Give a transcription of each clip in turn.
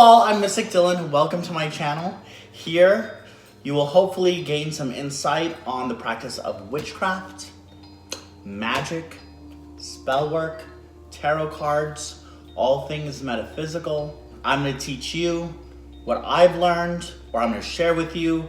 all, I'm Mystic Dylan. Welcome to my channel. Here, you will hopefully gain some insight on the practice of witchcraft, magic, spell work, tarot cards, all things metaphysical. I'm going to teach you what I've learned, or I'm going to share with you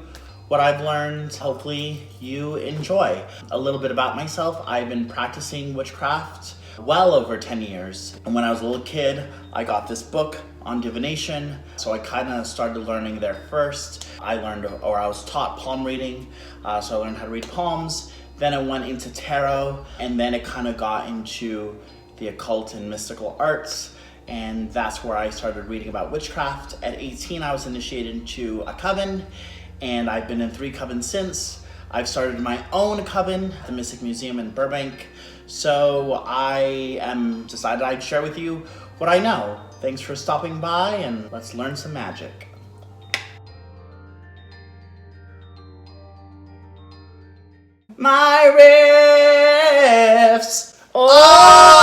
what I've learned. Hopefully you enjoy. A little bit about myself. I've been practicing witchcraft well over 10 years. And when I was a little kid, I got this book on divination. So I kind of started learning there first. I was taught palm reading. So I learned how to read palms. Then I went into tarot, and then it kind of got into the occult and mystical arts. And that's where I started reading about witchcraft. At 18, I was initiated into a coven, and I've been in 3 covens since. I've started my own coven, the Mystic Museum in Burbank. So I decided I'd share with you what I know. Thanks for stopping by, and let's learn some magic. My riffs! Oh!